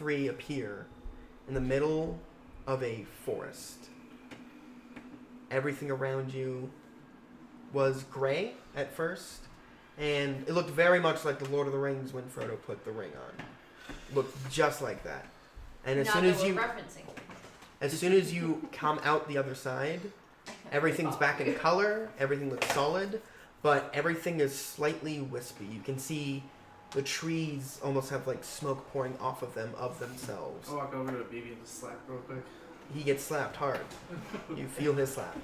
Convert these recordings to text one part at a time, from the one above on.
three appear in the middle of a forest. Everything around you was gray at first, and it looked very much like the Lord of the Rings when Frodo put the ring on. Looked just like that. And as soon as you come out the other side, everything's back in color, everything looks solid, but everything is slightly wispy. You can see the trees almost have like smoke pouring off of them of themselves. I'll walk over to Baby and just slap real quick. He gets slapped hard. You feel his slap.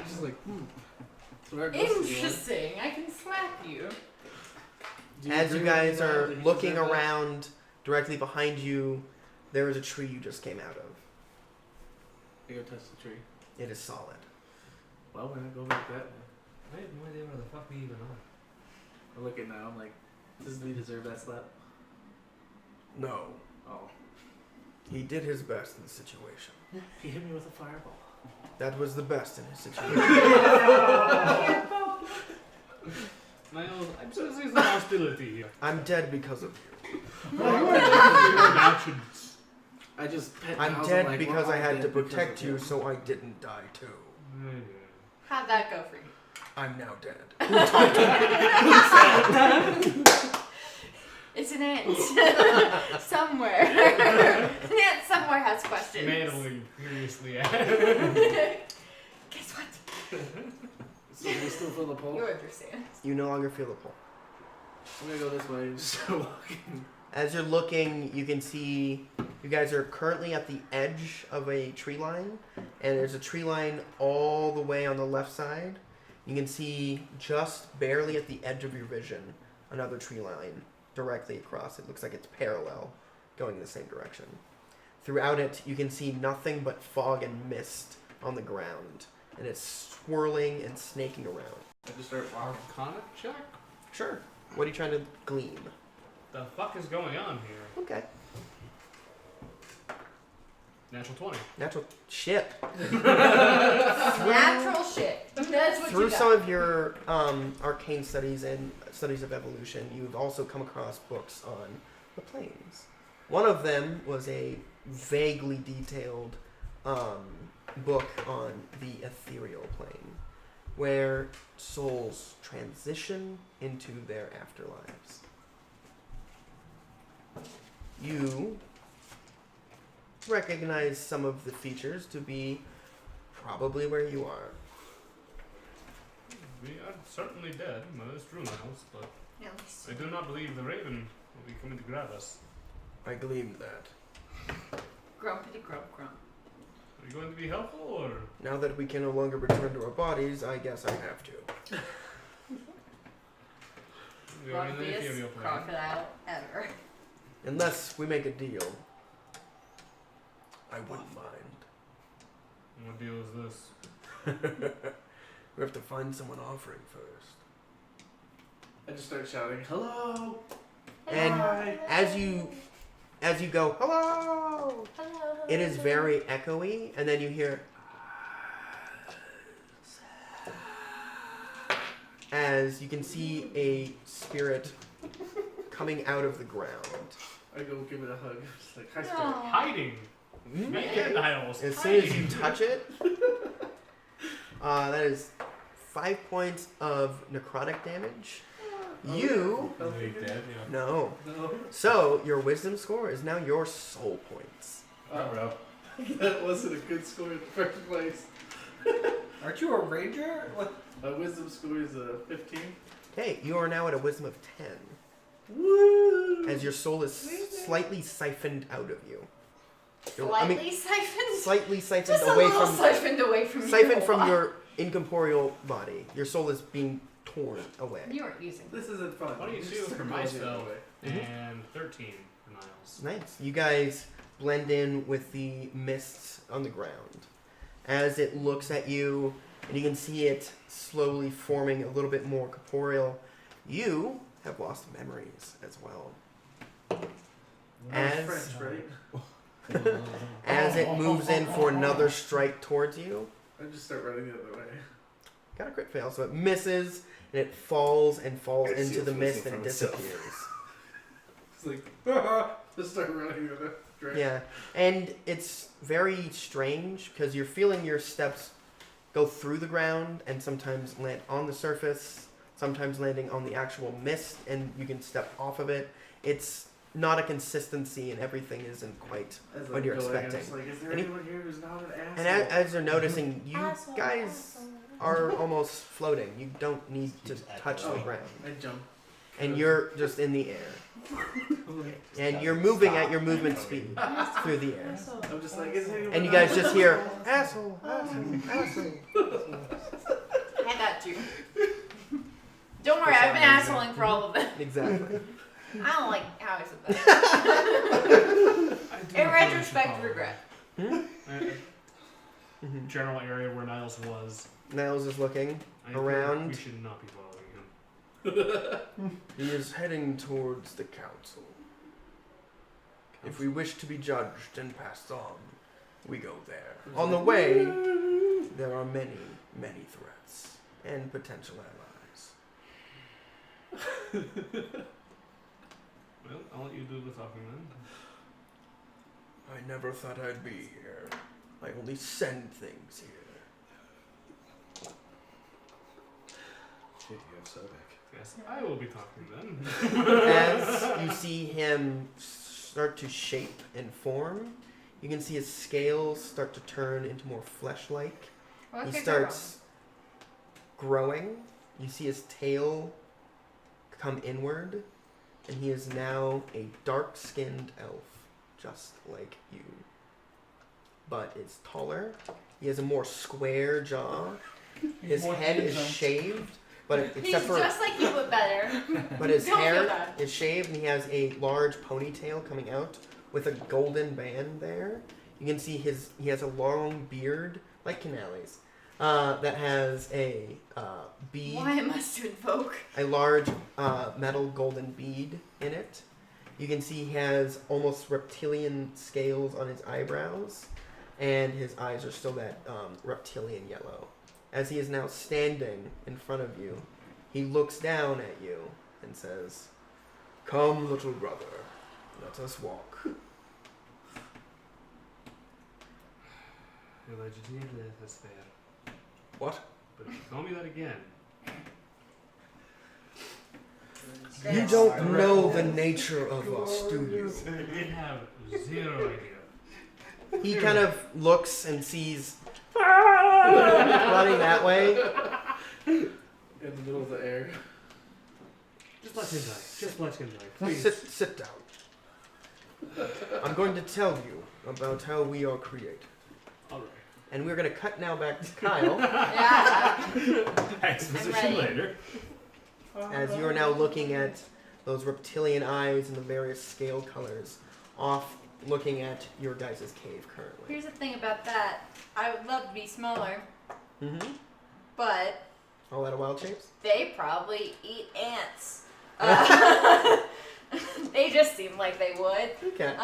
Just like, Interesting. I can slap you. As you guys are looking around directly behind you, there is a tree you just came out of. I go touch the tree. It is solid. Well, we're gonna go back that way. I have no idea where the fuck we even are. I look at it now, I'm like, doesn't he deserve that slap? No. Oh. He did his best in the situation. He hit me with a fireball. That was the best in his situation. Niles, I'm sensing some hostility here. I'm dead because of you. Your actions. I just pet I'm Niles, dead like, because we're I all had dead to because protect of you him. so I didn't die too. How'd that go for you? I'm now dead. It's an ant. Somewhere. An ant somewhere has questions. Manly, furiously. Guess what? So we still feel the pull? You understand. You no longer feel the pull. I'm gonna go this way and just start walking. As you're looking, you can see you guys are currently at the edge of a tree line, and there's a tree line all the way on the left side. You can see just barely at the edge of your vision another tree line directly across. It looks like it's parallel, going in the same direction. Throughout it, you can see nothing but fog and mist on the ground, and it's swirling and snaking around. I just start walking. Arcana check? Sure. What are you trying to glean? The fuck is going on here? Okay. Natural 20. Natural shit. Natural shit. That's what Through you got. some of your arcane studies and studies of evolution, you've also come across books on the planes. One of them was a vaguely detailed book on the ethereal plane, where souls transition into their afterlives. You recognize some of the features to be probably where you are. We are certainly dead, that is true, Niles, but At least. I do not believe the Raven will be coming to grab us. I gleaned that. Grumpity grump grump. Are you going to be helpful, or...? Now that we can no longer return to our bodies, I guess I have to. We are in the Grumpiest ethereal plane. crocodile ever. Unless we make a deal, I wouldn't mind. What deal is this? We have to find someone offering first. I just start shouting, hello! And Hi. as you go, hello, Hello. it is very echoey, and then you hear as you can see a spirit coming out of the ground. I go give it a hug. Just like, hi, No. Star. Hiding! Me and Niles. As soon as you hiding. touch it, that is 5 points of necrotic damage. You Really dead, yeah. no. No. So your wisdom score is now your soul points. Uh-oh. That wasn't a good score in the first place. Aren't you a ranger? What? My wisdom score is a 15. Okay, you are now at a wisdom of 10, Woo! as your soul is slightly siphoned out of you. Slightly siphoned? Slightly siphoned Just a away little from siphoned away from you. siphoned from your incorporeal body. Your soul is being torn away. You weren't using This isn't fun. 22 Just for goes my the spell, other way. and 13 for Niles. Nice. You guys blend in with the mists on the ground. As it looks at you, and you can see it slowly forming a little bit more corporeal, you have lost memories as well. That's As French, right? as it moves in for another strike towards you, I just start running the other way. got a crit fail, so it misses and it falls and falls I see into it the mist fleeting and from itself. disappears. It's like, Just start running in the direction. Yeah, and it's very strange because you're feeling your steps go through the ground and sometimes land on the surface, sometimes landing on the actual mist, and you can step off of it. It's not a consistency, and everything isn't quite As what I'm you're going, I'm expecting. just like, is there And he- anyone here who's not an asshole? And as you're noticing, you Asshole, guys asshole. are almost floating. You don't need to touch the Oh. ground. I jump. And you're just in the air. And you're moving at your movement speed through the air. I'm just like, is anyone And you not guys an just asshole? hear, asshole, asshole, asshole. I got you. Don't worry, I've been assholing for all of it. Exactly. I don't like how I said that. In retrospect, regret. General area where Niles was. Niles is looking. I think Around. We should not be following him. He is heading towards the council. If we wish to be judged and passed on, we go there. On the way, there are many, many threats and potential allies. Well, I'll let you do the talking then. I never thought I'd be here. I only send things here. Shit, you have Sobek. Yes, I will be talking then. As you see him start to shape and form, you can see his scales start to turn into more flesh-like. What He could go starts growing. You see his tail come inward, and he is now a dark-skinned elf, just like you. But is taller. He has a more square jaw. His More head is handsome. shaved, but wrong? except He's for just like you, but better. but his Don't feel hair bad. is shaved, and he has a large ponytail coming out with a golden band there. You can see he has a long beard like Canales that has a bead. Why I must invoke. A large metal golden bead in it. You can see he has almost reptilian scales on his eyebrows, and his eyes are still that reptilian yellow. As he is now standing in front of you, he looks down at you and says, "Come, little brother, let us walk." That's fair. What? But if you call me that again, You Yes. don't know the nature of us, do you? I have zero idea. He kind of looks and sees running that way. In the middle of the air. Just let him die. Just let him die. Please. Sit down. I'm going to tell you about how we are created. Alright. And we're going to cut now back to Kyle, Yeah. Exposition ready. later. as you are now looking at those reptilian eyes and the various scale colors, off looking at your guys' cave currently. Here's the thing about that. I would love to be smaller, Mm-hmm. but All out of wild shapes? they probably eat ants. They just seem like they would. Okay.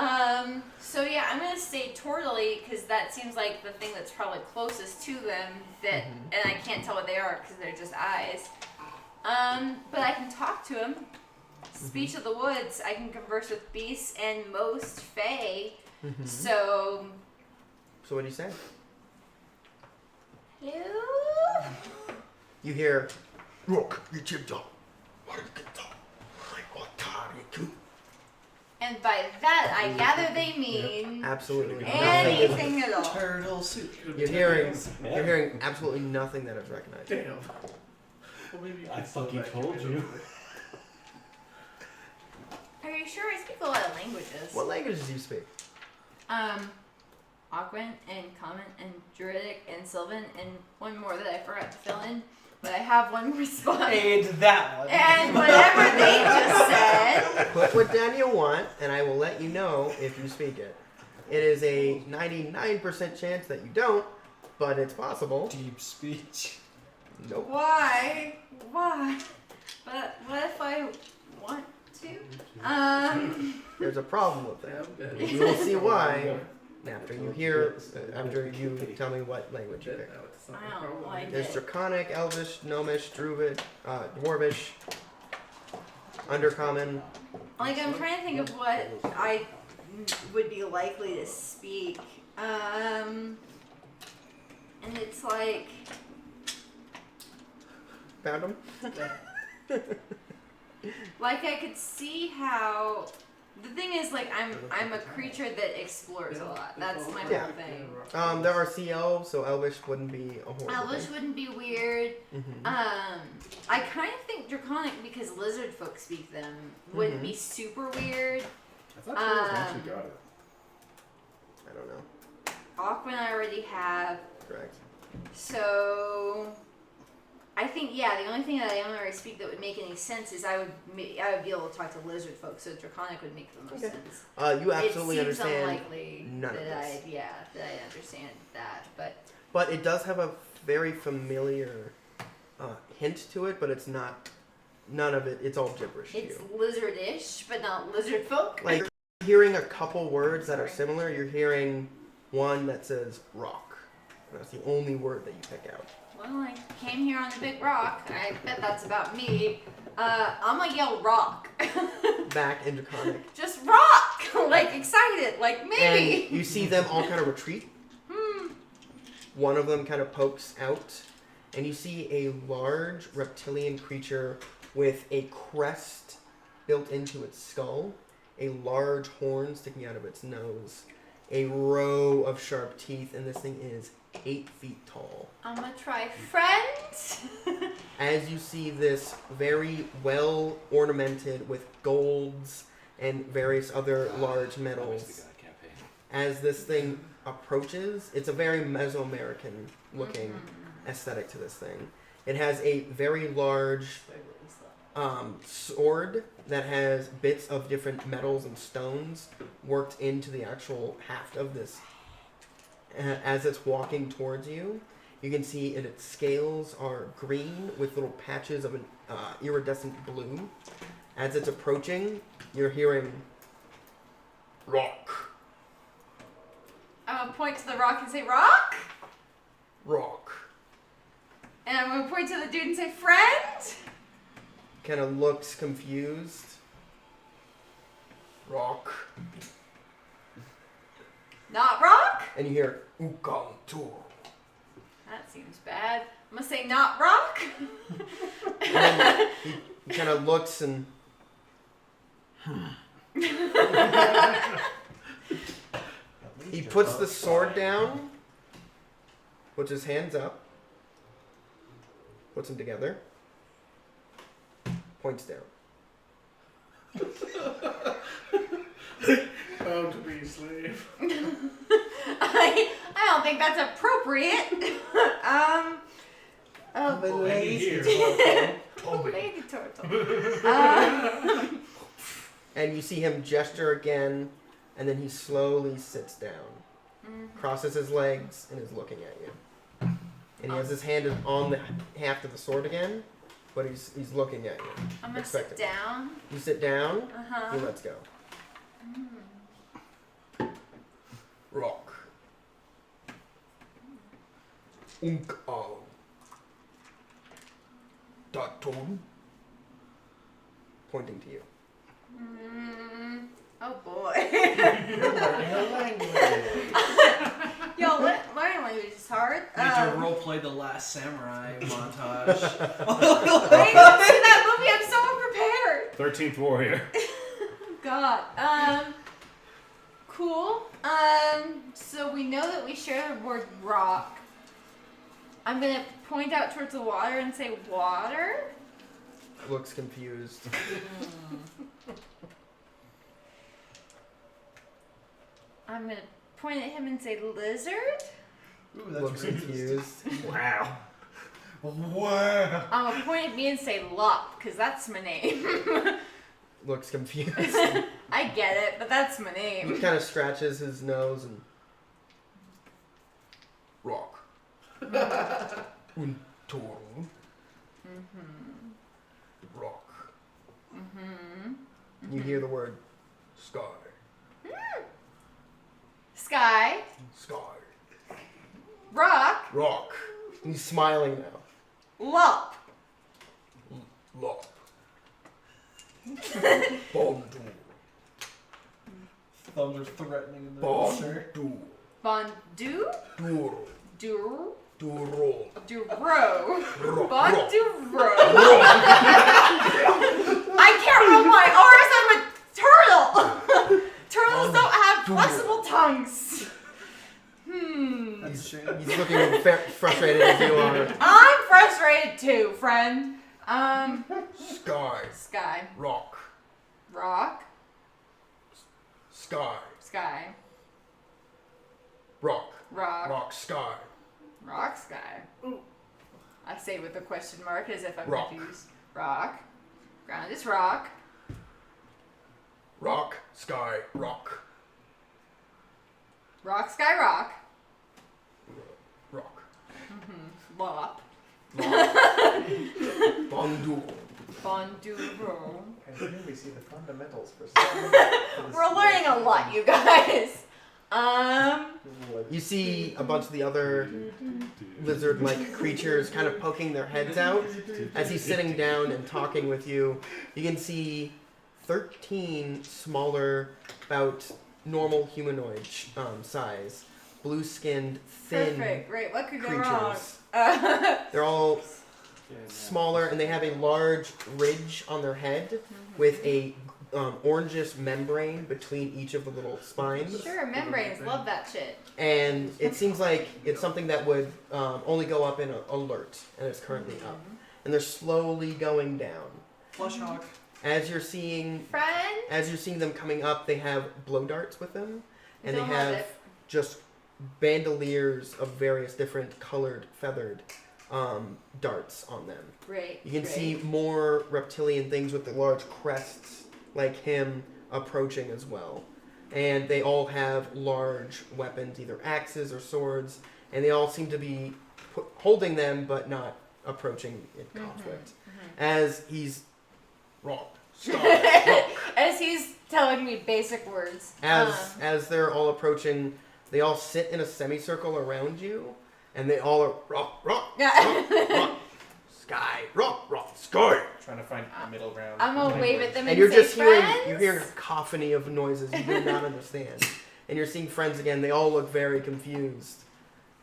So yeah, I'm gonna say Tortally because that seems like the thing that's probably closest to them. That, Mhm. and I can't tell what they are because they're just eyes. But I can talk to them. Speech of the woods. I can converse with beasts and most fae. Mhm. So, So what do you say? hello? You hear, And by that, I gather they mean absolutely nothing. anything at all. Turtle soup. You're hearing absolutely nothing that is recognized. Damn. Well, maybe you I can still fucking back told it you. up. Are you sure? I speak a lot of languages. What languages do you speak? Aquan and Common and Druidic and Sylvan and one more that I forgot to fill in, but I have one more spot. Hey, it's that one. And whatever they just said. Put what down you want, and I will let you know if you speak it. It is a 99% chance that you don't, but it's possible. Deep speech. Nope. Why? Why? But what if I want to? There's a problem with Yeah, that. I'm dead. You will see why after you tell me what language you Dead pick. now, it's not I my don't problem. like There's it. Draconic, Elvish, Gnomish, Druid, Dwarvish, Undercommon. Like I'm trying to think of what I would be likely to speak. And it's like, Found him? like I could see how. The thing is, like, I'm a creature that explores a lot. That's my Yeah. whole thing. There are sea elves, so Elvish wouldn't be a horrible Elvish thing. wouldn't be weird. Mhm. I kind of think Draconic, because lizard folk speak them, wouldn't be super weird. I thought Tails actually got it. I don't know. Aquan I already have. Correct. So I think, yeah, the only thing that I don't already speak that would make any sense is I would be able to talk to lizard folk, so Draconic would make the most Okay. sense. You absolutely it seems understand unlikely none of that this. I understand that, but But it does have a very familiar hint to it, but it's not. None of it. It's all gibberish to it's you. lizardish, but not lizard folk. Like hearing a couple words that are Sorry. similar. You're hearing one that says rock. And that's the only word that you pick out. Well, I came here on a big rock. I bet that's about me. I'm gonna yell rock. Back in Draconic. Just rock! Like excited, like maybe. And you see them all kind of retreat. One of them kind of pokes out, and you see a large reptilian creature with a crest built into its skull, a large horn sticking out of its nose, a row of sharp teeth, and this thing is 8 feet tall. I'm gonna try friend. As you see this very well ornamented with golds and various other large metals, as this thing approaches, it's a very Mesoamerican looking aesthetic to this thing. It has a very large sword that has bits of different metals and stones worked into the actual haft of this. As it's walking towards you, you can see its scales are green with little patches of an iridescent blue. As it's approaching, you're hearing rock, I'm gonna point to the rock and say rock. rock. And I'm gonna point to the dude and say friend. Kind of looks confused. Rock. Not rock? And you hear Ukantur. That seems bad. I'm gonna say not rock. And then he kind of looks and he puts the sword down, puts his hands up, puts them together, points down. Bound to be a slave. I don't think that's appropriate. Oh boy. Lady Lady turtle. And you see him gesture again, and then he slowly sits down, crosses his legs, and is looking at you. And he has his hand on the haft of the sword again, but he's looking at you. I'm gonna sit Expecting. down. You sit down, Uh-huh. he lets go. Rock. Al. Datum. Pointing to you. Oh boy. Learning a language. Yo, learning language is hard. Need to roleplay the Last Samurai montage. I didn't see that movie. I'm so unprepared. 13th Warrior. God. Cool. So we know that we share the word rock. I'm gonna point out towards the water and say water. Looks confused. I'm gonna point at him and say lizard. Ooh, that's Looks racist. confused. Wow. Wow. I'm gonna point at me and say Lop, because that's my name. Looks confused. I get it, but that's my He name. kind of scratches his nose and rock. Untoru. Rock. You hear the word sky. Sky, Sky. rock, Rock. He's smiling now. lop. Lop. Bonjour. thumbs are threatening in the Bon picture. du. Bondu? Duro. Duro? Duro. Duro. Ro. Bonduro. I can't roll my R's. I'm a turtle. Turtles don't have flexible tongues. That's true. He's looking frustrated as you are. I'm frustrated too, friend. Sky. Sky. Rock. Rock. Sky. Sky. Rock. Rock. Rock. Sky. Rock. Sky. I say with a question mark as if I'm Rock. confused. Rock. Ground is rock. Rock. Sky. Rock. Rock. Sky. Rock. Rock. Lop. Bondu. Bonduro. And here we see the fundamentals for We're learning a lot, you guys. You see a bunch of the other lizard-like creatures kind of poking their heads out as he's sitting down and talking with you. You can see 13 smaller, about normal humanoid size, blue-skinned, thin Perfect. Right. What could go wrong? creatures. They're all smaller, and they have a large ridge on their head with a orangish membrane between each of the little spines. Sure, membranes. Love that shit. And it seems like it's something that would only go up in alert, and it's currently up. And they're slowly going down. Flush hawk. As you're seeing them coming up, they have blow darts with them, and they Don't love have it. just bandoliers of various different colored, feathered darts on them. Great. You can great. see more reptilian things with the large crests, like him, approaching as well. And they all have large weapons, either axes or swords, and they all seem to be holding them, but not approaching in conflict. As he's rock, star, rock. As he's telling me basic words. As they're all approaching, they all sit in a semicircle around you, and they all are rock, rock, Yeah. rock, rock, sky, rock, rock, sky. Trying to find a middle ground. I'm gonna wave at them And and you're say, just hearing friends. you're hearing a cacophony of noises you do not understand. And you're seeing friends again. They all look very confused,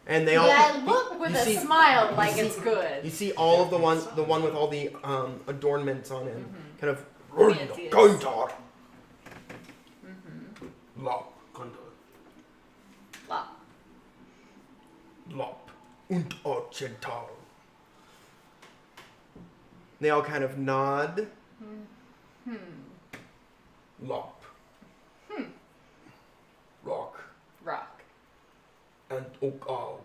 and they all. Yeah, I look with you a see- smile like see- it's good. You see all of the one with all the adornments on him, kind of. Fanciest. Gondor. Lop, Gondor. Lop. Lop und Occidental. They all kind of nod. Lop. Rock Rock. and Okal.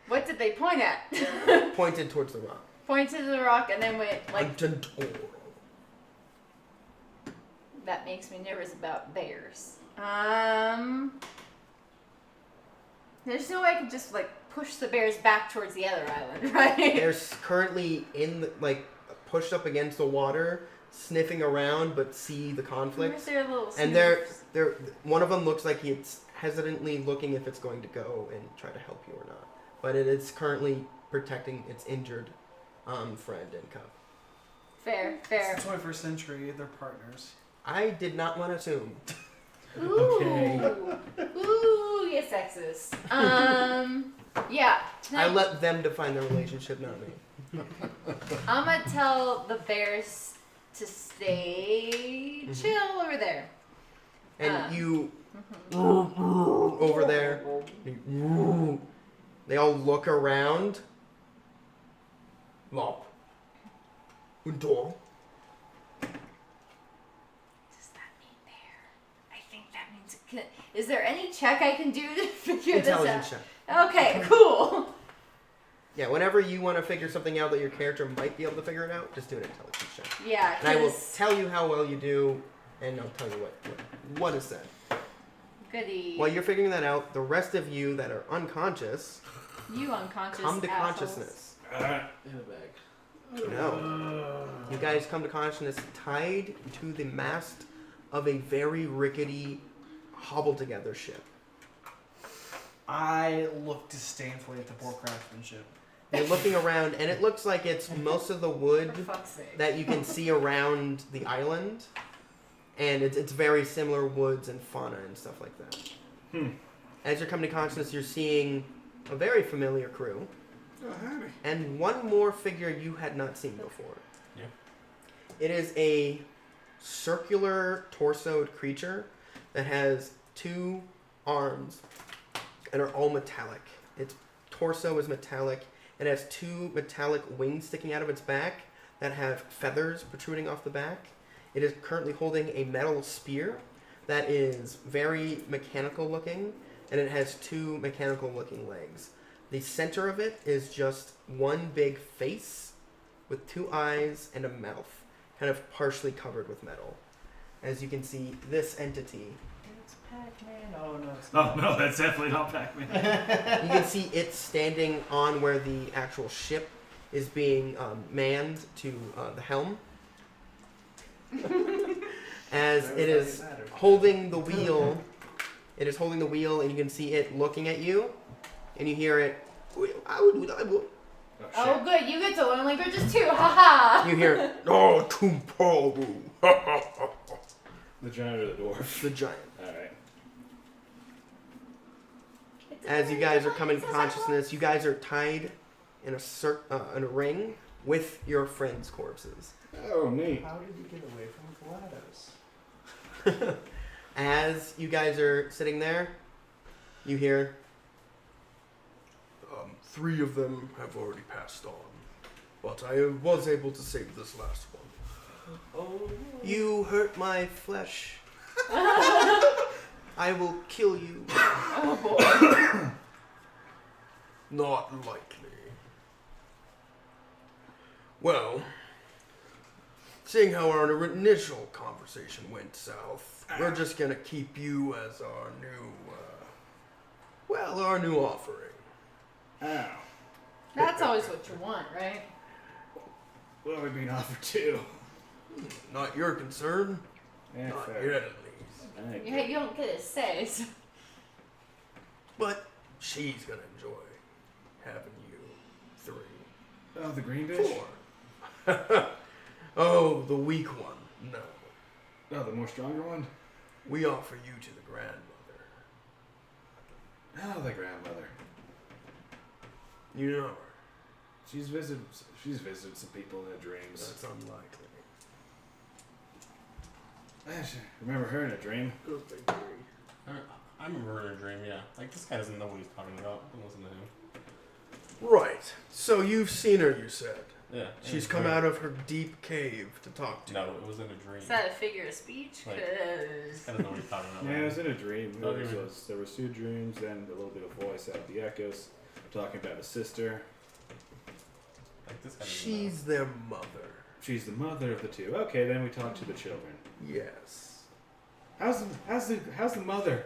What did they point at? Pointed towards the rock. Pointed to the rock and then went like. Antentor. That makes me nervous about bears. There's no way I could just like push the bears back towards the other island, right? They're currently in the, pushed up against the water, sniffing around, but see the conflict. Where's their little And snoofs? they're one of them looks like it's hesitantly looking if it's going to go and try to help you or not. But it is currently protecting its injured friend and cub. Fair, fair. It's the 21st century. They're partners. I did not want to assume. Ooh. Okay. Ooh, you sexist. Yeah. I let them define their relationship, not me. I'm gonna tell the bears to stay chill over there. And you over there. They all look around. Lop. Door. Does that mean bear? I think that means. Is there any check I can do to figure this out? Intelligence check. Okay, cool. Yeah, whenever you want to figure something out that your character might be able to figure it out, just do an intelligence check. Yeah, And I will because tell you how well you do, and I'll tell you what is said. goody. While you're figuring that out, the rest of you that are unconscious You unconscious come to assholes. consciousness. In the bag. No. You guys come to consciousness tied to the mast of a very rickety, hobbled-together ship. I look disdainfully at the poor craftsmanship. You're looking around, and it looks like it's most of the wood For fuck's sake. that you can see around the island And it's very similar woods and fauna and stuff like that. As you're coming to consciousness, you're seeing a very familiar crew. Oh, howdy. And one more figure you had not seen before. Yeah. It is a circular torsoed creature that has 2 arms and are all metallic. Its torso is metallic. It has 2 metallic wings sticking out of its back that have feathers protruding off the back. It is currently holding a metal spear that is very mechanical looking, and it has 2 mechanical looking legs. The center of it is just one big face with 2 eyes and a mouth, kind of partially covered with metal. As you can see, this entity, It's Pac-Man. Oh no, it's Oh not. no, that's definitely not Pac-Man. you can see it standing on where the actual ship is being manned to the helm. As Never it thought is it mattered. holding the wheel, it is holding the wheel, and you can see it looking at you, and you hear it. Oh, good. You get to learn languages too. Haha. You hear, oh, Tumparu, The giant or the dwarf? the giant. Alright. As you guys are coming to consciousness, you guys are tied in a ring with your friends' corpses. Oh, neat. How did you get away from GLaDOS? As you guys are sitting there, you hear, 3 of them have already passed on, but I was able to save this last one. Oh. You hurt my flesh. I will kill you. Oh boy. Not likely. Well, seeing how our initial conversation went south, we're just gonna keep you as our new offering. Ow. That's always what you want, right? What are we being offered to? Not your concern. Yeah, Not fair. yet, at least. Thank You, you don't get a say. So. But she's gonna enjoy having you 3. Oh, the green bitch? 4. Oh, the weak one. No. Oh, the more stronger one? We offer you to the grandmother. Oh, the grandmother. You know her. She's visited some people in her dreams. That's unlikely. I should remember her in a dream. Goes by theory. I remember her in a dream, yeah. Like, this guy doesn't know what he's talking about. Don't listen to him. Right. So you've seen her, you said. Yeah. She's come out of her deep cave to talk to you. No, it was in a dream. Is that a figure of speech? Like- Cause I don't know what he's talking about. Yeah, it was in a dream. Oh, There you was 2 dreams, then a little bit of voice out of the echoes, talking about a sister. Like, this guy doesn't She's their mother. She's the mother of the 2. Okay, then we talk to the children. Yes. How's the mother?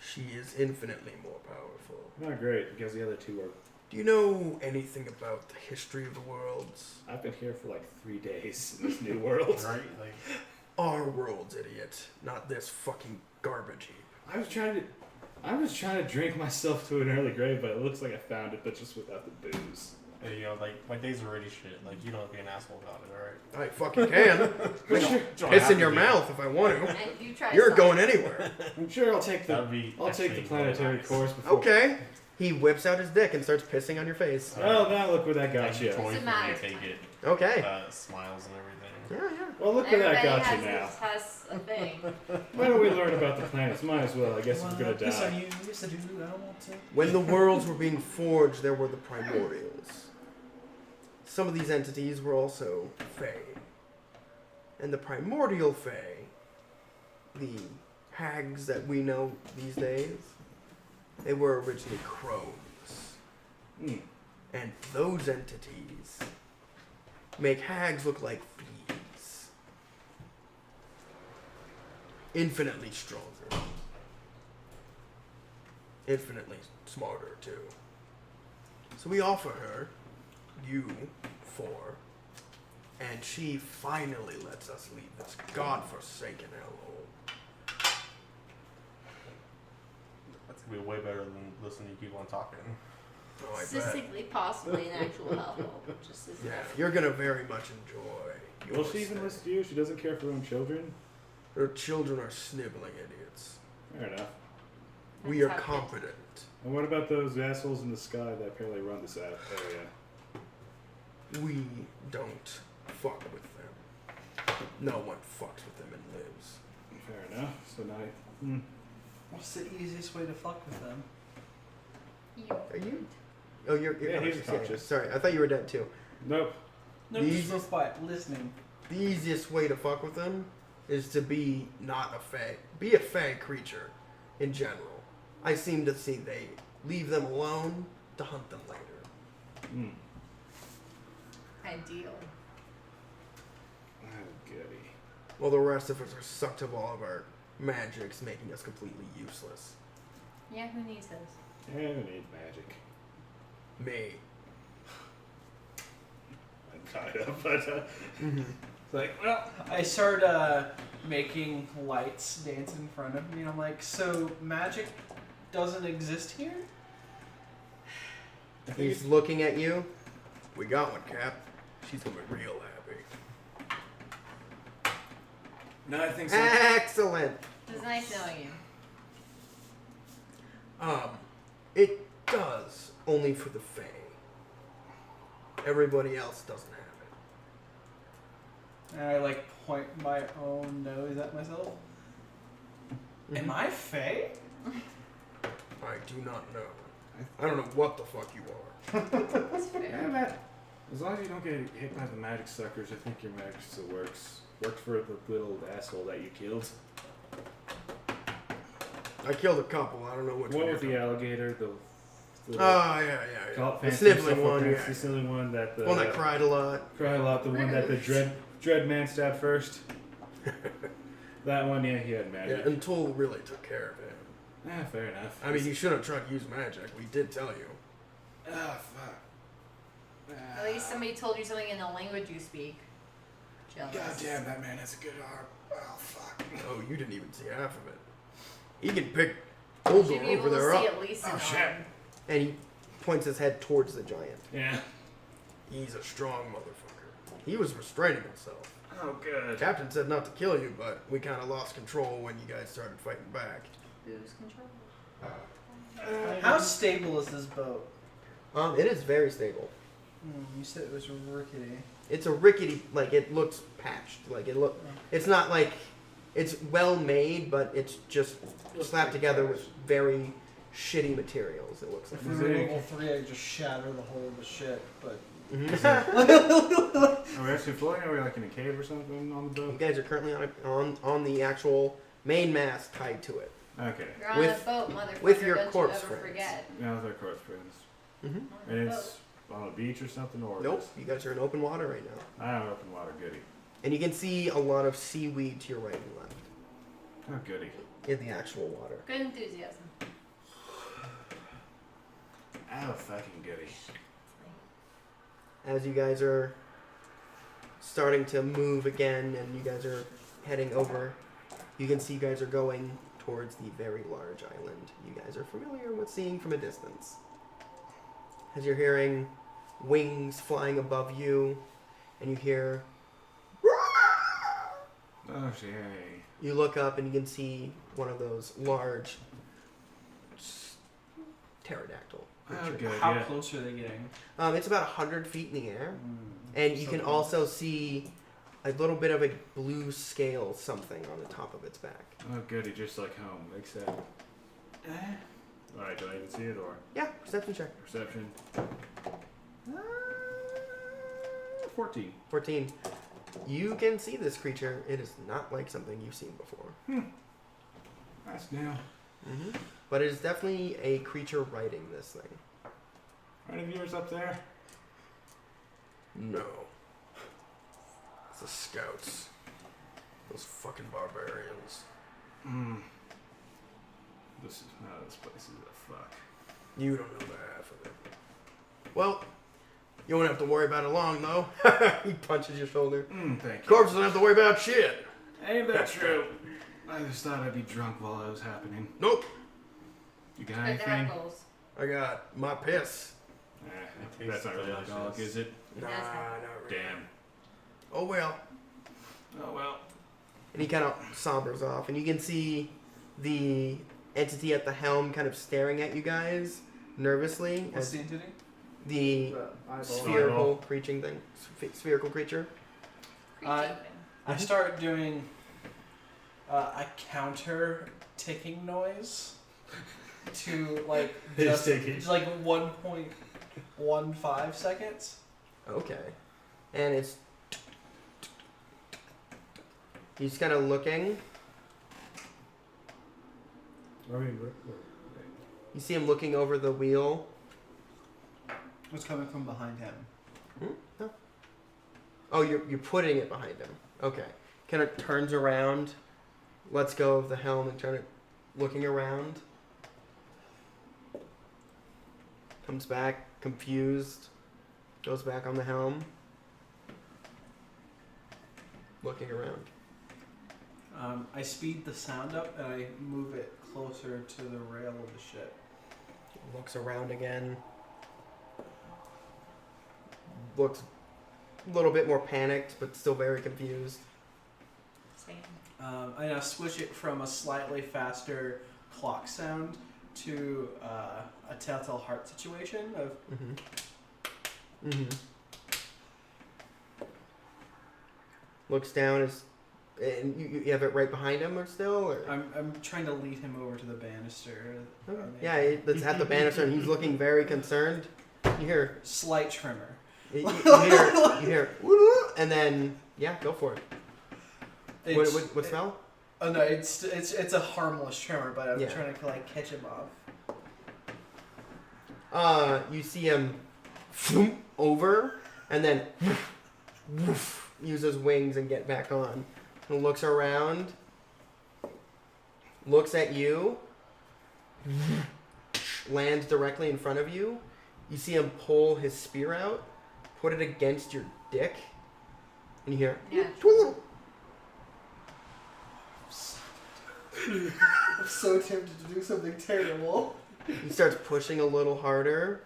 She is infinitely more powerful. Not great, because the other 2 are. Do you know anything about the history of the worlds? I've been here for like 3 days in this new world. know. Right? Like, Our worlds, idiot. Not this fucking garbage heap. I was trying to drink myself to an early grave, but it looks like I found it, but just without the booze. hey, you know, like, my days are already shit. Like, you don't have to be an asshole about it, alright? I fucking can. But sure, Piss in your mouth if I want to. and you try. You're something. going anywhere. I'm sure I'll take That the would be I'll take the actually planetary really nice. course before. Okay. He whips out his dick and starts pissing on your face. Well, now look where that got Like, you. joyfully Doesn't matter. take it. Okay. Smiles and everything. Yeah, yeah. Well, look where that Everybody got you has, now. has a thing. Why don't we learn about the planets? Might as well. I guess if we're gonna Yes, I die. do. Yes, I do. I don't want to. When the worlds were being forged, there were the primordials. Some of these entities were also Fae. And the primordial Fae, the hags that we know these days, they were originally crows. Hmm. And those entities make hags look like bees. Infinitely stronger. Infinitely smarter, too. So we offer her, you, 4, and she finally lets us leave this godforsaken hellhole. That's gonna be way better than listening to you keep on talking. Oh, I bet. Statistically, possibly an actual hellhole. Just as Yeah, you're gonna very much enjoy. Will your she even stay. listen to you? She doesn't care for her own children. Their children are sniveling idiots. Fair enough. We That's are how it competent. And what about those assholes in the sky that apparently run this area? We don't fuck with them. No one fucks with them and lives. Fair enough. So now, What's the easiest way to fuck with them? You. Are you? Oh, you're Yeah, he's conscious. conscious. Sorry, I thought you were dead too. nope. No, The just easiest- real quiet, listening. The easiest way to fuck with them is to be not a fae. Be a fae creature in general. I seem to see they leave them alone to hunt them later. Hmm. Ideal. Oh, goody. While the rest of us are sucked of all of our magics, making us completely useless. Yeah, who needs those? Yeah, we need magic. Me. I'm tied up, but it's like, well, I start making lights dance in front of me, and I'm like, so magic doesn't exist here? He's looking at you. We got one, Cap. She's gonna be real happy. no, I think so. Excellent. It was nice knowing you. It does only for the fae. Everybody else doesn't have And I like point my own nose at myself. it. Am I Fae? I do not know. I don't know what the fuck you are. That's fair. Yeah, man. As long as you don't get hit by the magic suckers, I think your magic still works. Worked for the little asshole that you killed. I killed a couple. I don't know which One one. with the alligator, the Oh, yeah. call it The fancy sniveling stuff, one, fancy yeah. sniveling one that the One that cried a lot. cried a lot. The one that the dread man stabbed first. That one, yeah, he had Yeah, magic. and Tool really took care of him. Yeah, fair enough. I mean, you shouldn't try to use magic. We did tell you. Ah, fuck. At least somebody told you something in the language you speak. Jealous. God damn, that man has a good arm. Oh, fuck. Oh, you didn't even see half of it. He can pick You Uldor should be able over to there see up. at least Oh, an shit. arm. And he points his head towards the giant. Yeah. He's a strong motherfucker. He was restraining himself. Oh, good. Captain said not to kill you, but we kind of lost control when you guys started fighting back. Lose control. How stable is this boat? It is very stable. You said it was rickety. It's a rickety, like it looks patched. Like it's not like it's well made, but it's just slapped together with very shitty materials. It looks like. If we were level 3, I'd just shatter the whole of the shit, but... Are we actually floating? Are we like in a cave or something on the You boat? guys are currently on the actual main mast tied to it. Okay. You're on With- a boat, motherfucker. with your Don't corpse you ever friends. forget. Now with our corpse friends. Mm-hmm. On a And boat. it's on a beach or something, or Nope, just- you guys are in open water right now, I don't open water, goody. and you can see a lot of seaweed to your right and left Oh, goody. in the actual water. Good enthusiasm. Oh, fucking goody. As you guys are starting to move again, and you guys are heading over, you can see you guys are going towards the very large island you guys are familiar with seeing from a distance. As you're hearing wings flying above you, and you hear, Oh, yay. you look up and you can see one of those large pterodactyl Oh, creatures. good, How yeah. close are they getting? It's about 100 feet in the air, and you can Something. also see a little bit of a blue scale something on the top of its back. Oh, goody, just like home, except... Alright, do I even see it, or... Yeah, perception check. Perception? 14. 14. You can see this creature. It is not like something you've seen before. That's new. But it is definitely a creature riding this thing. Are any viewers up there? No. It's the scouts. Those fucking barbarians. This place is a fuck. You don't know the half of it. Well, you won't have to worry about it long, though. He punches your shoulder. Thank you. Corpses don't have to worry about shit. Ain't that true? I just thought I'd be drunk while it was happening. Nope. You got Good to have anything? goals. I got my piss. That's tastes not really delicious. alcoholic, is it? Nah, That's not really. Damn. Oh well. Oh well. And he kind of sombers off, and you can see the entity at the helm kind of staring at you guys nervously. What's As the entity? the spherical creature thing. Spherical creature. Creature I start doing a counter ticking noise to like His just ticking. like 1.15 seconds. Okay. And it's. He's kind of looking. I mean, You see him looking over the wheel. What's coming from behind him? No. Oh, you're putting it behind him. Okay. Kind of turns around, lets go of the helm and turn it, looking around. Comes back, confused. Goes back on the helm. Looking around. I speed the sound up and I move it closer to the rail of the ship. Looks around again. Looks a little bit more panicked, but still very confused. Same. I now switch it from a slightly faster clock sound to a telltale heart situation of Mm-hmm. Mm-hmm. Looks down, and you have it right behind him or still? Or? I'm trying to lead him over to the banister. Okay. Yeah, it's at the banister, and he's looking very concerned. You hear, Slight tremor. you hear, and then yeah, go for it. What smell? Oh no, it's a harmless tremor, but I'm Yeah. trying to like catch him off. You see him over, and then use his wings and get back on. And looks around, looks at you, lands directly in front of you. You see him pull his spear out, put it against your dick, and you hear, Yeah. "Twizzle." I'm so tempted to do something terrible. He starts pushing a little harder,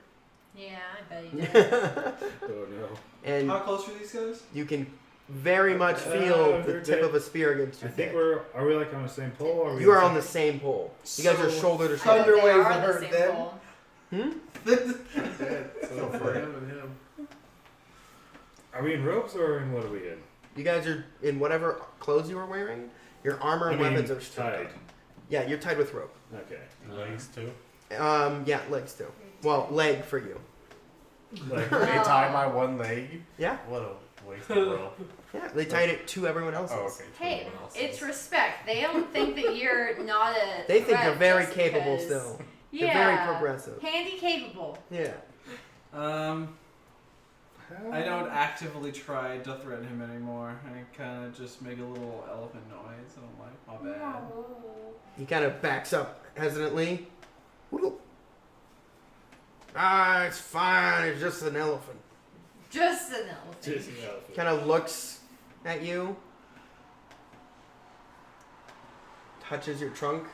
Yeah, I bet he did. oh no. and How close are these guys? you can very much feel the tip of a spear against I your think dick. are we like on the same pole? Or You are on the same pole. You guys are So- shoulder to I shoulder. bet they Thunderwave are on the hurt same them. pole. So for him and him. Are we in ropes or in what are we in? You guys are in whatever clothes you were wearing. Your armor and weapons are stripped tied. off. Yeah, you're tied with rope. Okay. Legs too. Yeah, legs too. Well, leg for you. Like, They tie my one leg. Yeah, What a waste of rope. yeah. They tied it to everyone else's. Oh, okay. Hey, Everyone else it's is. respect. They don't think that you're not a. They think you're threat very just capable because- still. Yeah. You're very progressive. Handy capable. Yeah. I don't actively try to threaten him anymore. I kind of just make a little elephant noise, and I'm like, my bad. He kind of backs up hesitantly. Ah, it's fine. It's just an elephant. Just an elephant. just, yeah. Kind of looks at you. Touches your trunk.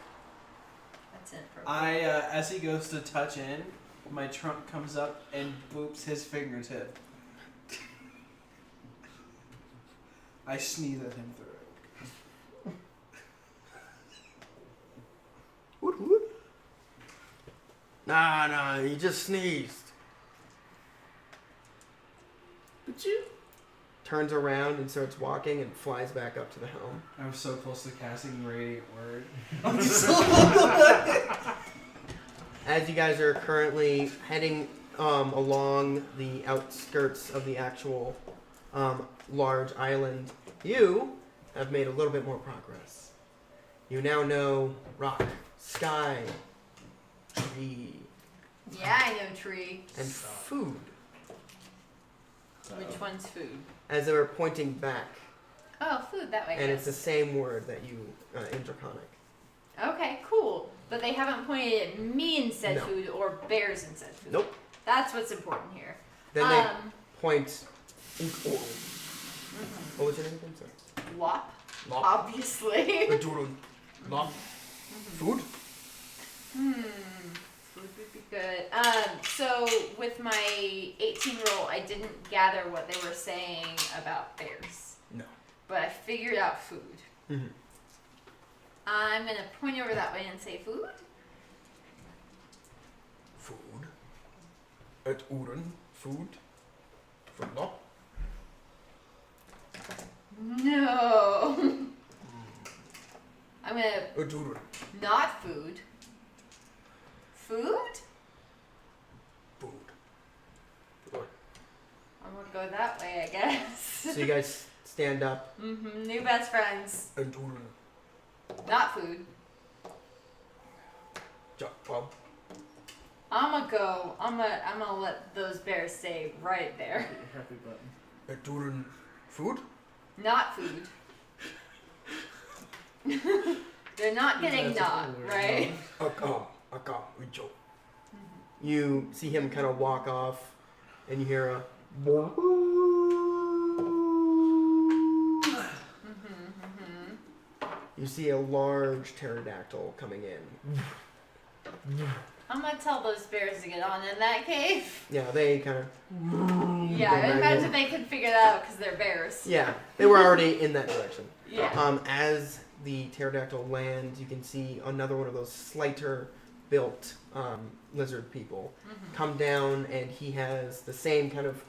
That's inappropriate. I, as he goes to touch in, my trunk comes up and boops his fingertip. I sneeze at him through it. Woot woot. Nah, you just sneezed. But you turns around and starts walking and flies back up to the helm. I was so close to casting Radiant Word. As you guys are currently heading along the outskirts of the actual large island, you have made a little bit more progress. You now know rock, sky, tree, Yeah, I know tree. and food. Which one's food? As they were pointing back, Oh, food that way. and it's the yes. same word that you in Draconic. Okay, cool. But they haven't pointed at me and said No. food or bears and said food. Nope. That's what's important here. Then they point. What was your name again? Sorry. Lop, Lop. obviously. Lop. Food. Food would be good. So with my 18 roll, I didn't gather what they were saying about bears. No. But I figured out food. Mm-hmm. I'm gonna point over that way and say food. Food. Et uren. Food. Food. No. No. I'm gonna Et uren. not food. Food? Food. I'm gonna go that way, I guess. So you guys stand up. New best friends. Et uren. Not food. Well, I'm gonna let those bears stay right there. Happy button. et uren. Food. Not food. They're not getting That's not, weird. right? Akam. Ujo. You see him kind of walk off, and you hear a. You see a large pterodactyl coming in. I'm gonna tell those bears to get on in that cave. Yeah, they kind of. Yeah, I imagine they could figure that out because they're bears. Yeah, they were already in that direction. Yeah. As the pterodactyl lands, you can see another one of those slighter built lizard people come down, and he has the same kind of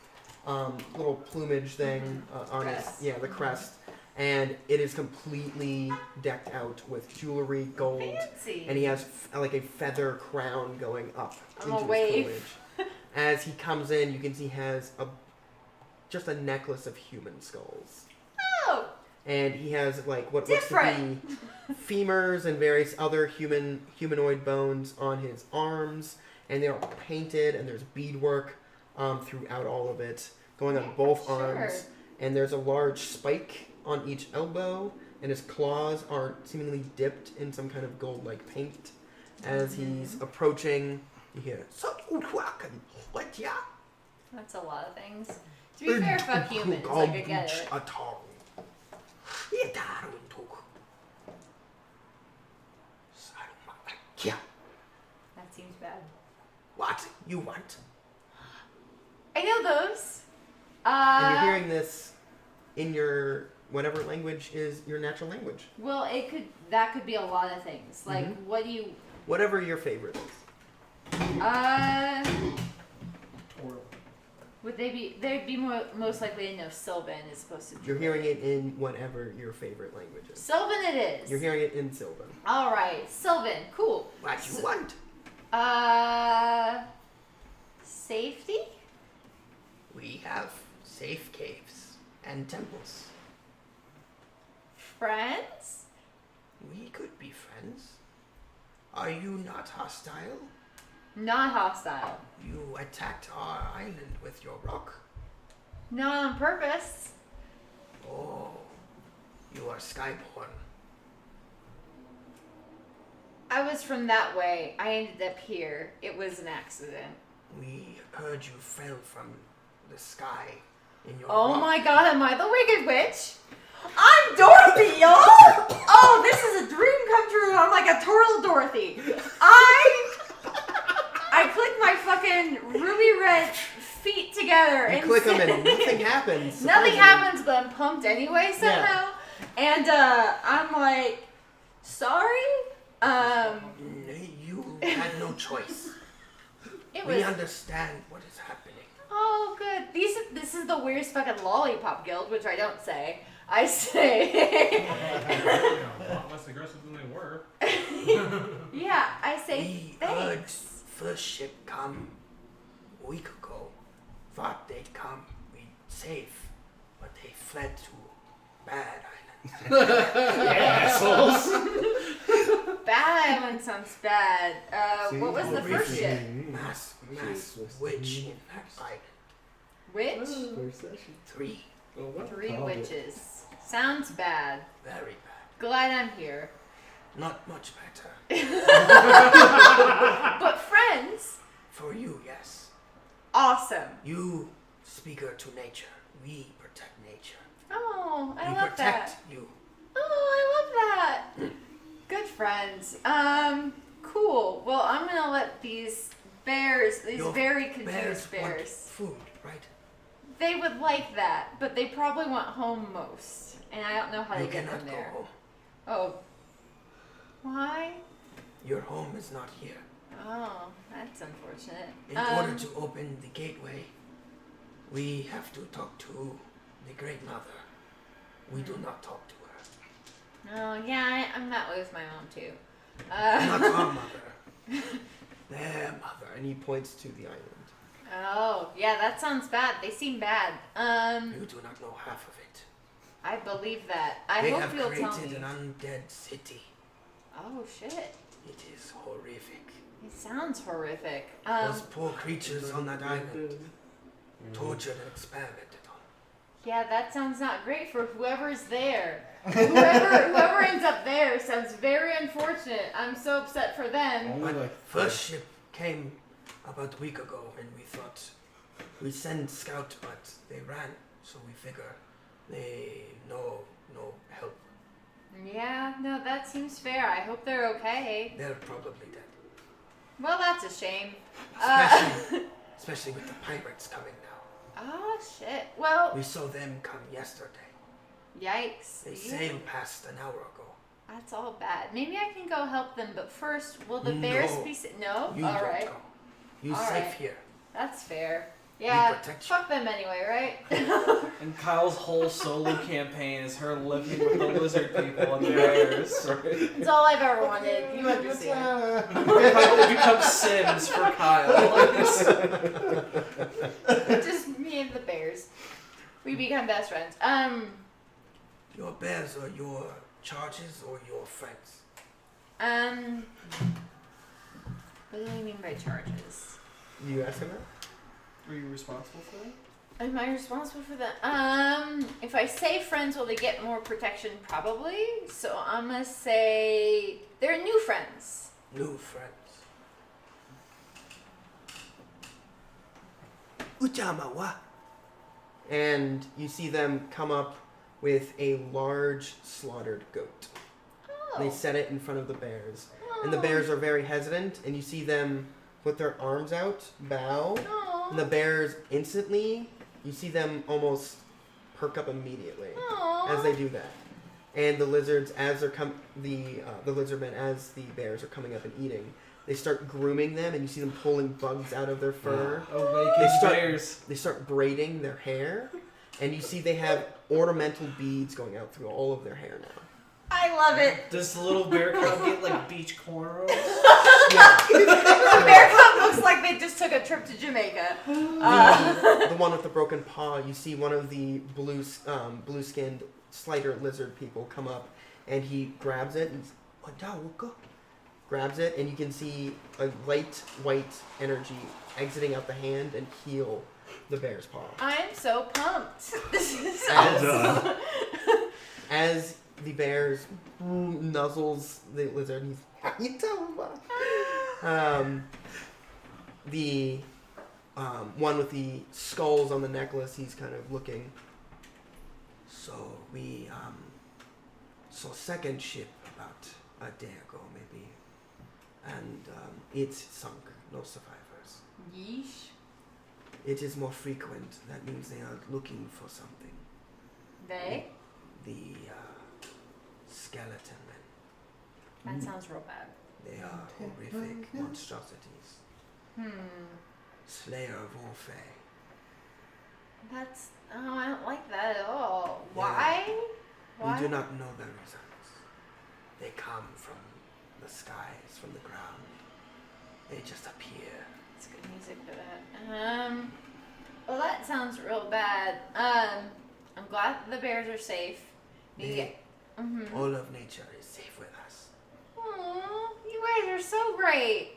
little plumage thing on Crest. his the crest, and it is completely decked out with jewelry, gold, Fancy. and he has like a feather crown going up I'm into a wave. his plumage. As he comes in, you can see he has just a necklace of human skulls. Oh, And he has like what Different. looks to be femurs and various other humanoid bones on his arms, and they're all painted, and there's beadwork throughout all of it, going on both Sure. arms. And there's a large spike on each elbow, and his claws are seemingly dipped in some kind of gold-like paint. As he's approaching, you hear that's a lot of things. To be fair, fuck humans. Like I get it. That seems bad. What you want? I know those. And you're hearing this in your whatever language is your natural language. Well, that could be a lot of things. Like, Mm-hmm. what do you? Whatever your favorite is. Would they be? They'd be most likely to know Sylvan is supposed to. You're hearing it in whatever your favorite language is. Sylvan, it is. You're hearing it in Sylvan. All right, Sylvan, cool. What you want? Safety. We have safe caves and temples. Friends. We could be friends. Are you not hostile? Not hostile. You attacked our island with your rock. Not on purpose. Oh, you are Skyborn. I was from that way. I ended up here. It was an accident. We heard you fell from the sky in your Oh rock. my god, am I the Wicked Witch? I'm Dorothy, y'all! Oh, this is a dream come true. I'm like a turtle Dorothy. I click my fucking ruby red feet together You and click them and nothing happens. nothing surprisingly. happens, but I'm pumped anyway somehow. And I'm like, sorry. You had no choice. It We was. understand what is happening. Oh, good. This is the weirdest fucking lollipop guild, which I don't say. I say. A lot less aggressive than they were. Yeah, I say We heard thanks. first ship come a week ago. Thought they'd come. We safe, but they fled to Bad Island. Assholes. Bad Island sounds bad. What was the first ship? Mass Jesus. witch in that island. Witch? First session. 3. Oh, what? Three Oh, witches. Sounds bad. Very bad. Glad I'm here. Not much better. But friends, For you, yes. awesome. You speaker to nature. We protect nature. Oh, I we love protect that. you. Oh, I love that. Good friends. Cool. Well, I'm gonna let these bears, these Your very Bears confused want bears, food, right? they would like that, but they probably want home most, and I don't know how You to get cannot them go there. home. Oh. Why? Your home is not here. Oh, that's unfortunate. In order to open the gateway, we have to talk to the Great Mother. We do not talk to her. Oh, yeah, I'm that way with my mom too. Not our mother. Their mother. And he points to the island. Oh, yeah, that sounds bad. They seem bad. You do not know half of it. I believe that. I They hope have you'll tell created me. an undead city. Oh shit! It is horrific. It sounds horrific. Those poor creatures on that island, tortured and experimented on. Yeah, that sounds not great for whoever's there. Whoever ends up there sounds very unfortunate. I'm so upset for them. Only But like first ship came about a week ago, and we thought we send scout, but they ran. So we figure they no help. Yeah, no, that seems fair. I hope they're okay. They're probably dead. Well, that's a shame. Especially with the pirates coming now. Oh shit. Well, We saw them come yesterday. yikes. They Yeah, sailed past an hour ago. that's all bad. Maybe I can go help them, but first, will the bears No. be No? You All don't right. go. You All safe right. here. That's fair. We Yeah, protect you. fuck them anyway, right? And Kyle's whole solo campaign is her living with the lizard people and the bears. It's all I've ever wanted. You understand. It becomes Sims for Kyle. Just me and the bears. We become best friends. Your bears are your charges or your friends? What do you mean by charges? You ask him that? Are you responsible for that? Am I responsible for that? If I say friends, will they get more protection? Probably. So I'm gonna say they're new friends. New friends. Uchamawa. And you see them come up with a large slaughtered goat. Oh. They set it in front of the bears. And the bears are very hesitant, and you see them put their arms out, bow, Oh. and the bears instantly, you see them almost perk up immediately as they do that. And the lizards, as they're the lizardmen, as the bears are coming up and eating, they start grooming them, and you see them pulling bugs out of their fur. Awaken They start- bears. They start braiding their hair, and you see they have ornamental beads going out through all of their hair now. I love it. Does the little bear cub get like beach cornrows? The bear cub looks like they just took a trip to Jamaica. The one with the broken paw, you see one of the blue-skinned slider lizard people come up, and he grabs it, and he's, grabs it, and you can see a light white energy exiting out the hand and heal the bear's paw. I'm so pumped. This is As- awesome. As the bears nuzzles the lizard, and he's the one with the skulls on the necklace, he's kind of looking. So we saw second ship about a day ago, maybe, and it sunk. No survivors. Yeesh. It is more frequent. That means they are looking for something. They? The skeleton men. That sounds real bad. They are horrific monstrosities. Slayer of all fae. That's. Oh, I don't like that at all. Yeah. Why? Why? We do not know the reasons. They come from the skies, from the ground. They just appear. It's good music for that. Well, that sounds real bad. I'm glad the bears are safe. They, Mm-hmm. all of nature is safe with us. Aw, you guys are so great.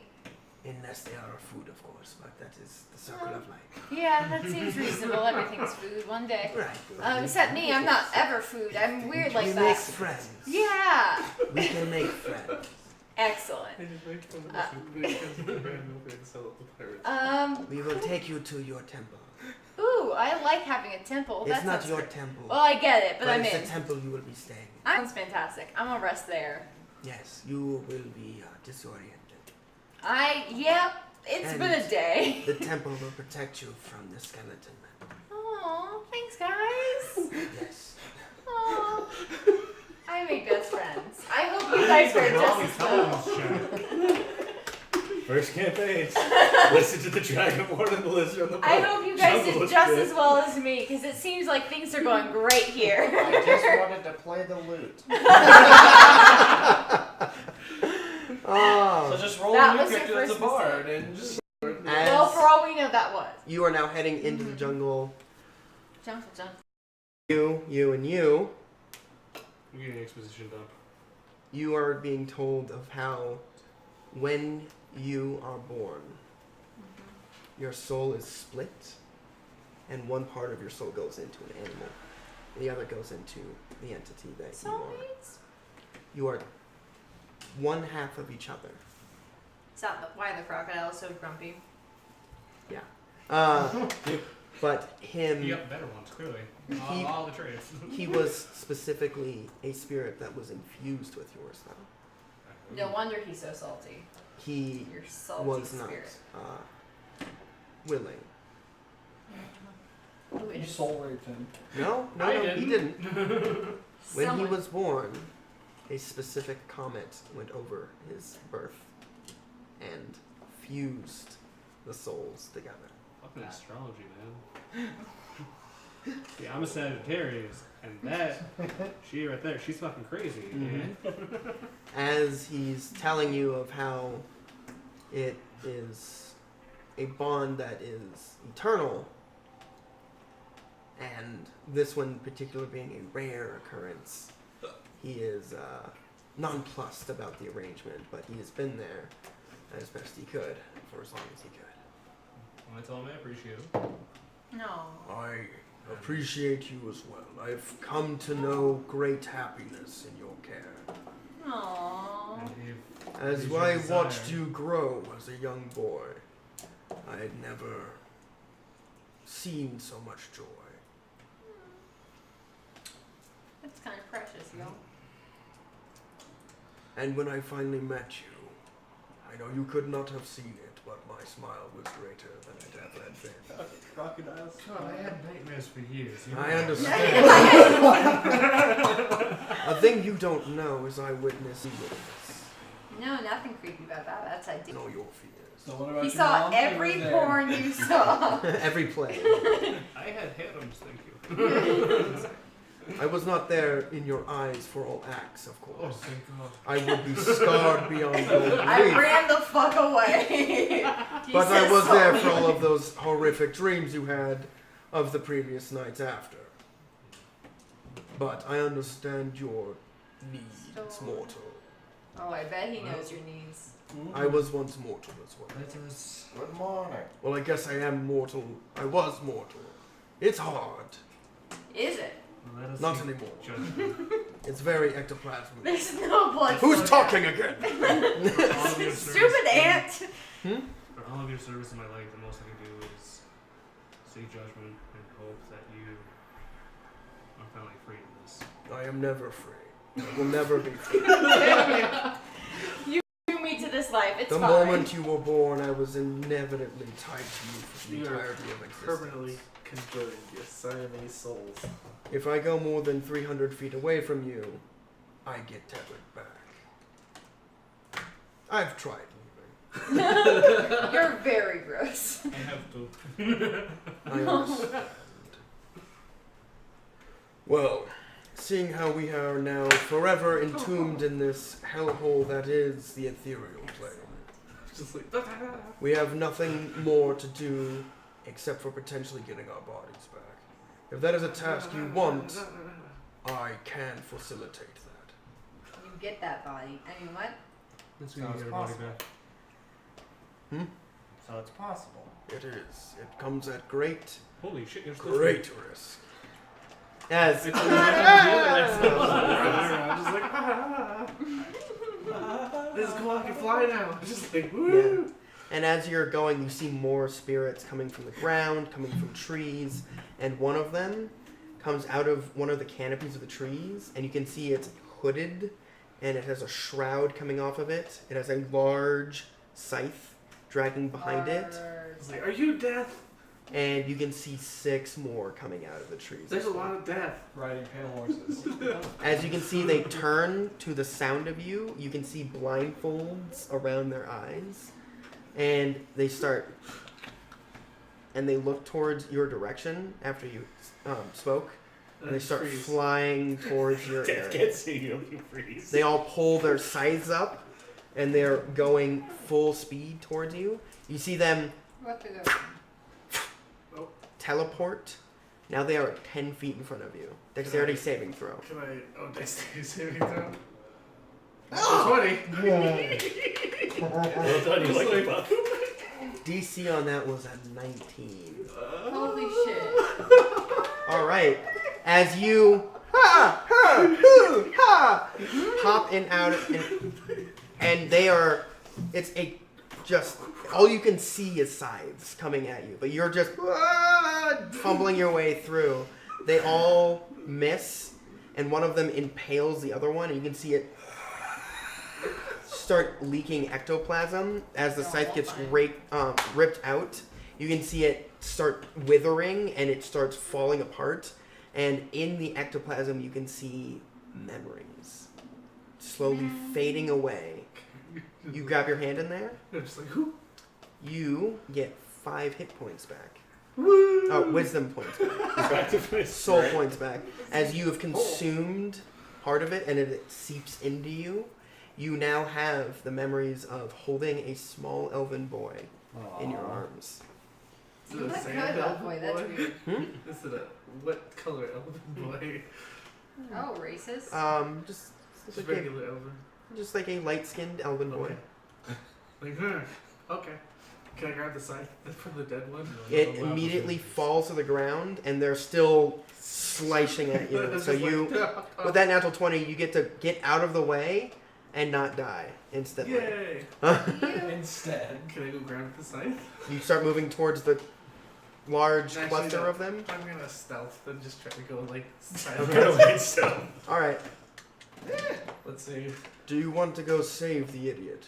Unless they are our food, of course, but that is the circle of life. Yeah, that seems reasonable. Everything's food one day. Right. Except me, I'm not ever food. I'm weird like we that. make friends. Yeah. We can make friends. Excellent. They just make fun of the food because the brand new and sell it to pirates. We will take you to your temple. Ooh, I like having a temple. It's That not sounds your great. temple, Well, I get it, but I'm it's in. the temple you will be staying. Sounds fantastic. I'm gonna rest there. Yes, you will be disoriented. Yep. It's And been a day. The temple will protect you from the skeleton men. Aw, thanks, guys. Yes. Aw. I we make best friends. I hope you guys are just as well. First campaign. Listen to the Dragonborn and the Lizard on the boat. I hope you guys Jungle did is just good. as well as me, because it seems like things are going great here. I just wanted to play the lute. Oh. So just roll That a new was your character that's a first bard and just. Well, for all we know, that was. You are now heading into the jungle. Jump. You and you. I'm getting exposition done. You are being told of how when you are born, your soul is split, and one part of your soul goes into an animal, and the other goes into the entity that you are. Soulmates? You are one half of each other. Is that why the crocodile is so grumpy? But him, You got better ones, clearly. He- All the traits. he was specifically a spirit that was infused with yours, though. No wonder he's so salty. He You're salty was not spirit. willing. Who You is soul raped him. No, I he didn't. When someone? he was born, a specific comet went over his birth and fused the souls together. Fucking astrology, man. See, I'm a Sagittarius, and that, she right there, she's fucking crazy, man. As he's telling you of how it is a bond that is eternal, and this one in particular being a rare occurrence, he is nonplussed about the arrangement, but he has been there as best he could for as long as he could. Well, I tell him I appreciate him. No. I appreciate you as well. I've come to know great happiness in your care. Aww. And if As Is your I desire. watched you grow as a young boy, I had never seen so much joy. That's kind of precious, yo. And when I finally met you, I know you could not have seen it, but my smile was greater than it ever had been. Crocodiles. God, I had nightmares for years. You I know. understand. A thing you don't know is I witnessed this. No, nothing creepy about that. That's I ideal. know your fears. So what about He your saw mom? She every was there. porn you saw. Every play. I had harems, thank you. I was not there in your eyes for all acts, of Oh, course. thank God. I would be scarred beyond all I belief. ran the fuck away. He But I says was there sorry. for all of those horrific dreams you had of the previous nights after. But I understand your needs, So- mortal. Oh, I bet he knows your needs. I was once mortal as well. Let us. Good morning. Well, I guess I am mortal. I was mortal. It's hard. Is it? Let us Not seek anymore. judgment. It's very ectoplasmic. There's no blood. Who's flow talking again? For all of your Stupid service- ant. For all of your service in my life, the most I can do is seek judgment and hope that you are finally free of this. I am never free. I will never be free. You drew me to this life. It's The fine. moment you were born, I was inevitably tied to you for the You are entirety of existence. Permanently conjoined, your Siamese souls. If I go more than 300 feet away from you, I get tethered back. I've tried leaving. You're very gross. I have to. I understand. Well, seeing how we are now forever entombed in this hellhole that is the ethereal plane, Just like, we have nothing more to do except for potentially getting our bodies back. If that is a task you want, I can facilitate that. You get that body. I mean, what? Let's So get it's your body possible. back. So it's possible. It is. It comes at great, Holy shit, you're still great risk. As It's I'm just like, this is cool, I can fly now. Just like, woo. And as you're going, you see more spirits coming from the ground, coming from trees, and one of them comes out of one of the canopies of the trees, and you can see it's hooded, and it has a shroud coming off of it. It has a large scythe dragging behind it. It's like, are you death? and you can see 6 more coming out of the trees. There's a lot of death. Riding pale horses. As you can see, they turn to the sound of you. You can see blindfolds around their eyes, and they start, and they look towards your direction after you spoke. And they start Freeze. flying towards your Death area. can't see you. You freeze. They all pull their scythes up, and they're going full speed towards you. You see them What the teleport. Now they are 10 feet in front of you. Dexterity saving throw. Can I? Oh, dexterity saving throw. Oh! 20. Well done, you like the buff. DC on that was a 19. Holy shit. All right. As you hop in, out, and they are, it's a, just, all you can see is scythes coming at you, but you're just fumbling your way through. They all miss, and one of them impales the other one, and you can see it start leaking ectoplasm as the scythe gets ripped out. You can see it start withering, and it starts falling apart. And in the ectoplasm, you can see memories slowly fading away. You grab your hand in there. I'm just like, who? You get 5 hit points back. Woo! Oh, wisdom points back. Back to fist, Soul right? points back. As you have consumed part of it and it seeps into you, you now have the memories of holding a small elven boy in your arms. Is it You a look sand good, elven that boy. That's weird. Is it a what color elven boy? Oh, racist. Just Just like a, regular elven. just like a light-skinned elven boy. Okay. Like, huh. Okay. Can I grab the scythe from the dead one? It immediately falls to the ground, and they're still slicing at you. It's So just you, like, with that natural 20, you get to get out of the way and not die instantly. Yay! Instead. Can I go grab the scythe? You start moving towards the large Actually, cluster no. of them. I'm gonna stealth and just try to go like Okay, so All right. Let's see. Do you want to go save the idiot?